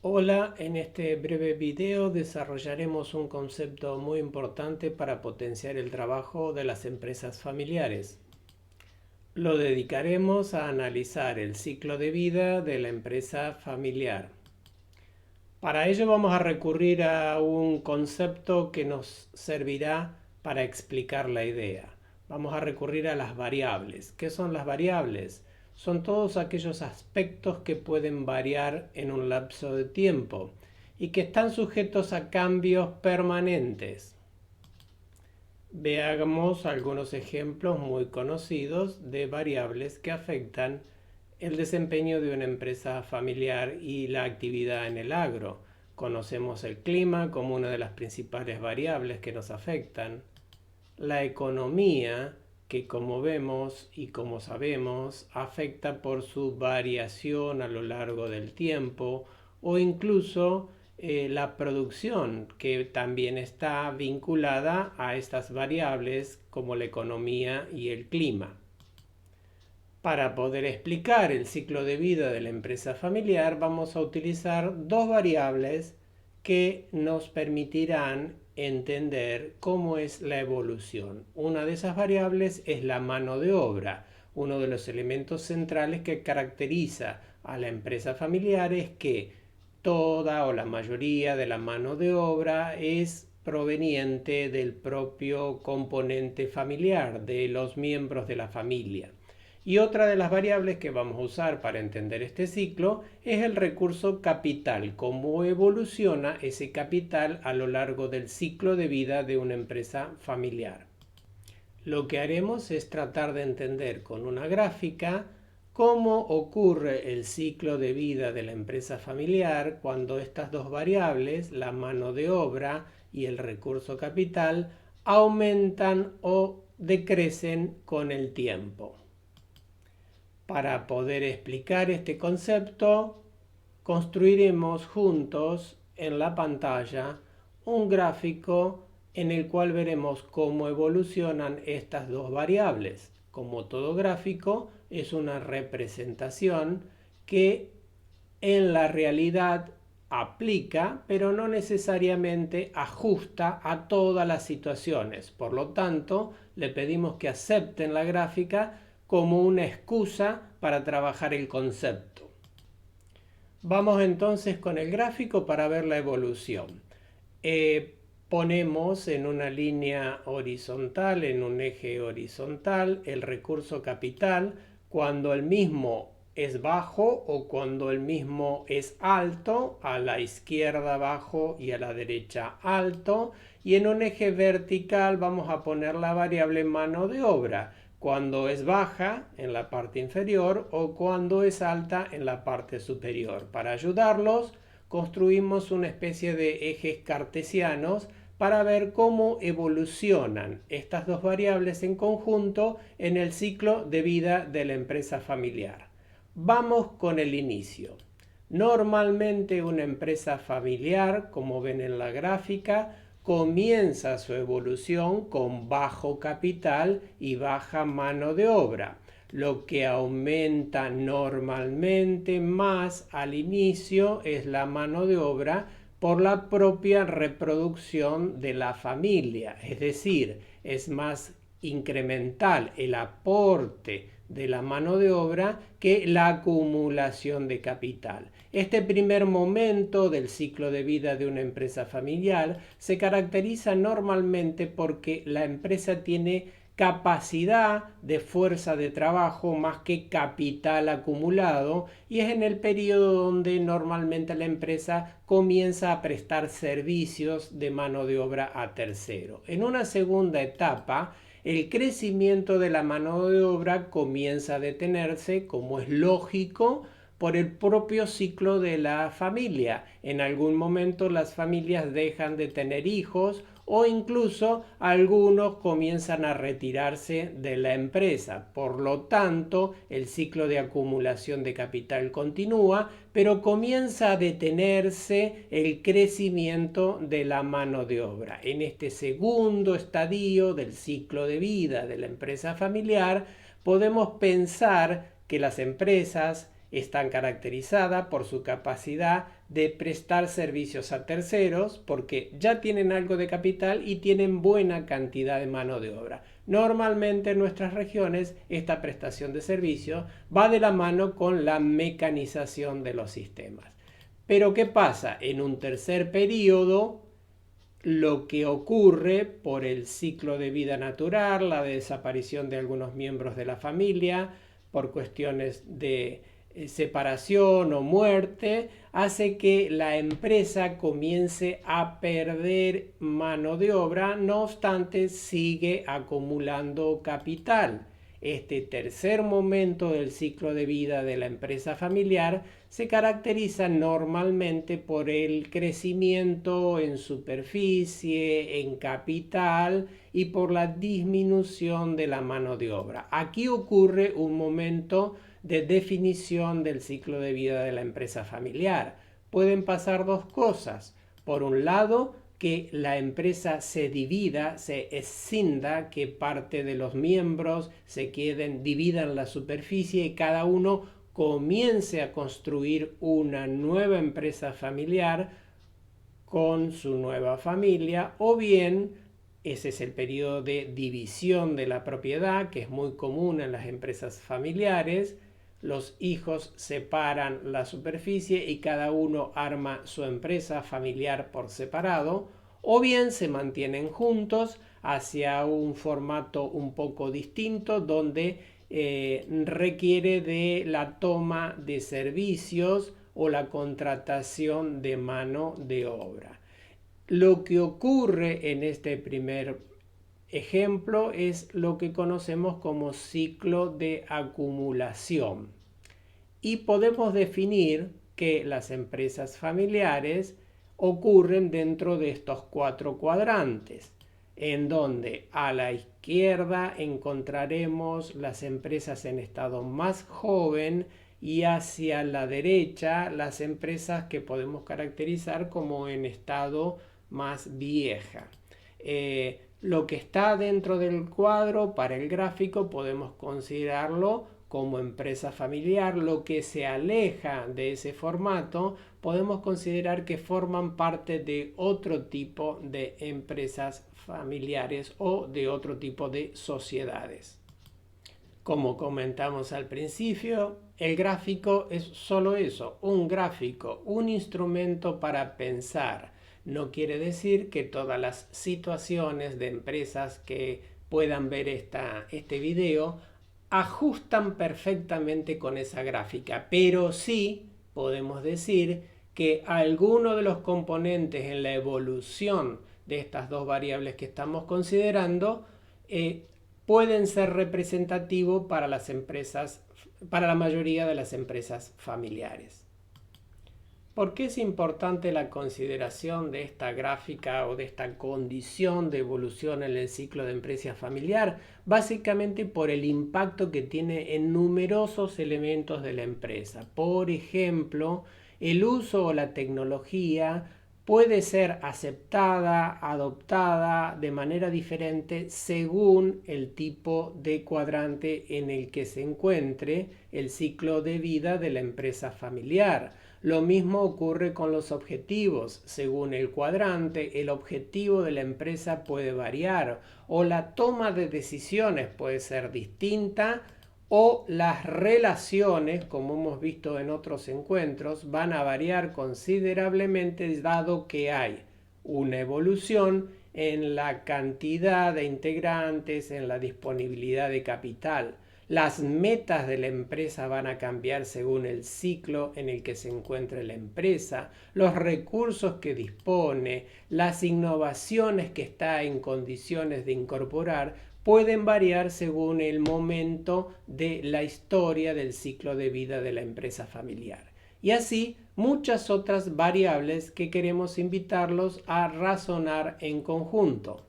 Hola, en este breve video desarrollaremos un concepto muy importante para potenciar el trabajo de las empresas familiares. Lo dedicaremos a analizar el ciclo de vida de la empresa familiar. Para ello vamos a recurrir a un concepto que nos servirá para explicar la idea. Vamos a recurrir a las variables. ¿Qué son las variables? Son todos aquellos aspectos que pueden variar en un lapso de tiempo y que están sujetos a cambios permanentes. Veamos algunos ejemplos muy conocidos de variables que afectan el desempeño de una empresa familiar y la actividad en el agro. Conocemos el clima como una de las principales variables que nos afectan, la economía, que como vemos y como sabemos afecta por su variación a lo largo del tiempo, o incluso la producción, que también está vinculada a estas variables como la economía y el clima. Para poder explicar el ciclo de vida de la empresa familiar vamos a utilizar dos variables que nos permitirán entender cómo es la evolución. Una de esas variables es la mano de obra. Uno de los elementos centrales que caracteriza a la empresa familiar es que toda o la mayoría de la mano de obra es proveniente del propio componente familiar, de los miembros de la familia. Y otra de las variables que vamos a usar para entender este ciclo es el recurso capital, cómo evoluciona ese capital a lo largo del ciclo de vida de una empresa familiar. Lo que haremos es tratar de entender con una gráfica cómo ocurre el ciclo de vida de la empresa familiar cuando estas dos variables, la mano de obra y el recurso capital, aumentan o decrecen con el tiempo. Para poder explicar este concepto, construiremos juntos en la pantalla un gráfico en el cual veremos cómo evolucionan estas dos variables. Como todo gráfico, es una representación que en la realidad aplica, pero no necesariamente ajusta a todas las situaciones. Por lo tanto, le pedimos que acepten la gráfica como una excusa para trabajar el concepto. Vamos entonces con el gráfico para ver la evolución. Ponemos en una línea horizontal, en un eje horizontal, el recurso capital cuando el mismo es bajo o cuando el mismo es alto, a la izquierda bajo y a la derecha alto, y en un eje vertical vamos a poner la variable mano de obra cuando es baja en la parte inferior o cuando es alta en la parte superior. Para ayudarlos, construimos una especie de ejes cartesianos para ver cómo evolucionan estas dos variables en conjunto en el ciclo de vida de la empresa familiar. Vamos con el inicio. Normalmente una empresa familiar, como ven en la gráfica, comienza su evolución con bajo capital y baja mano de obra, lo que aumenta normalmente más al inicio es la mano de obra por la propia reproducción de la familia, es decir, es más incremental el aporte de la mano de obra que la acumulación de capital. Este primer momento del ciclo de vida de una empresa familiar se caracteriza normalmente porque la empresa tiene capacidad de fuerza de trabajo más que capital acumulado, y es en el periodo donde normalmente la empresa comienza a prestar servicios de mano de obra a tercero. En una segunda etapa, el crecimiento de la mano de obra comienza a detenerse, como es lógico, por el propio ciclo de la familia. En algún momento las familias dejan de tener hijos o incluso algunos comienzan a retirarse de la empresa. Por lo tanto, el ciclo de acumulación de capital continúa, pero comienza a detenerse el crecimiento de la mano de obra. En este segundo estadio del ciclo de vida de la empresa familiar, podemos pensar que las empresas están caracterizadas por su capacidad de prestar servicios a terceros porque ya tienen algo de capital y tienen buena cantidad de mano de obra. Normalmente en nuestras regiones esta prestación de servicios va de la mano con la mecanización de los sistemas. Pero ¿qué pasa? En un tercer periodo, lo que ocurre por el ciclo de vida natural, la desaparición de algunos miembros de la familia, por cuestiones de separación o muerte, hace que la empresa comience a perder mano de obra, no obstante sigue acumulando capital. Este tercer momento del ciclo de vida de la empresa familiar se caracteriza normalmente por el crecimiento en superficie, en capital y por la disminución de la mano de obra. Aquí ocurre un momento de definición del ciclo de vida de la empresa familiar. Pueden pasar dos cosas. Por un lado, que la empresa se divida, se escinda, que parte de los miembros dividan la superficie y cada uno comience a construir una nueva empresa familiar con su nueva familia, o bien ese es el periodo de división de la propiedad, que es muy común en las empresas familiares. Los hijos separan la superficie y cada uno arma su empresa familiar por separado, o bien se mantienen juntos hacia un formato un poco distinto donde requiere de la toma de servicios o la contratación de mano de obra. Lo que ocurre en este primer ejemplo es lo que conocemos como ciclo de acumulación. Y podemos definir que las empresas familiares ocurren dentro de estos 4 cuadrantes, en donde a la izquierda encontraremos las empresas en estado más joven y hacia la derecha las empresas que podemos caracterizar como en estado más vieja. Lo que está dentro del cuadro para el gráfico podemos considerarlo como empresa familiar. Lo que se aleja de ese formato podemos considerar que forman parte de otro tipo de empresas familiares o de otro tipo de sociedades. Como comentamos al principio, el gráfico es solo eso, un gráfico, un instrumento para pensar. No quiere decir que todas las situaciones de empresas que puedan ver este video ajustan perfectamente con esa gráfica, pero sí podemos decir que alguno de los componentes en la evolución de estas dos variables que estamos considerando pueden ser representativos para las empresas, para la mayoría de las empresas familiares. ¿Por qué es importante la consideración de esta gráfica o de esta condición de evolución en el ciclo de empresa familiar? Básicamente por el impacto que tiene en numerosos elementos de la empresa. Por ejemplo, el uso o la tecnología puede ser aceptada, adoptada de manera diferente según el tipo de cuadrante en el que se encuentre el ciclo de vida de la empresa familiar. Lo mismo ocurre con los objetivos. Según el cuadrante, el objetivo de la empresa puede variar o la toma de decisiones puede ser distinta o las relaciones, como hemos visto en otros encuentros, van a variar considerablemente dado que hay una evolución en la cantidad de integrantes, en la disponibilidad de capital. Las metas de la empresa van a cambiar según el ciclo en el que se encuentre la empresa, los recursos que dispone, las innovaciones que está en condiciones de incorporar pueden variar según el momento de la historia del ciclo de vida de la empresa familiar. Y así muchas otras variables que queremos invitarlos a razonar en conjunto.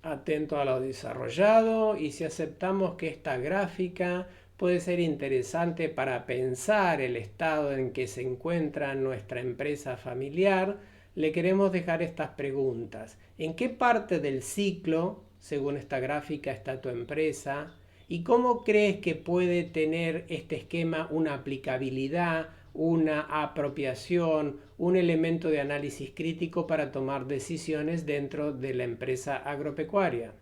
Atento a lo desarrollado, y si aceptamos que esta gráfica puede ser interesante para pensar el estado en que se encuentra nuestra empresa familiar, le queremos dejar estas preguntas. ¿En qué parte del ciclo, según esta gráfica, está tu empresa? ¿Y cómo crees que puede tener este esquema una aplicabilidad una apropiación, un elemento de análisis crítico para tomar decisiones dentro de la empresa agropecuaria.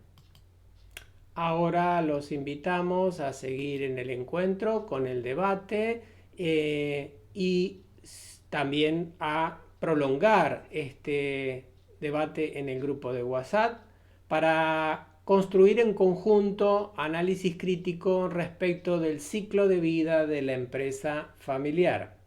Ahora los invitamos a seguir en el encuentro con el debate y también a prolongar este debate en el grupo de WhatsApp para construir en conjunto análisis crítico respecto del ciclo de vida de la empresa familiar.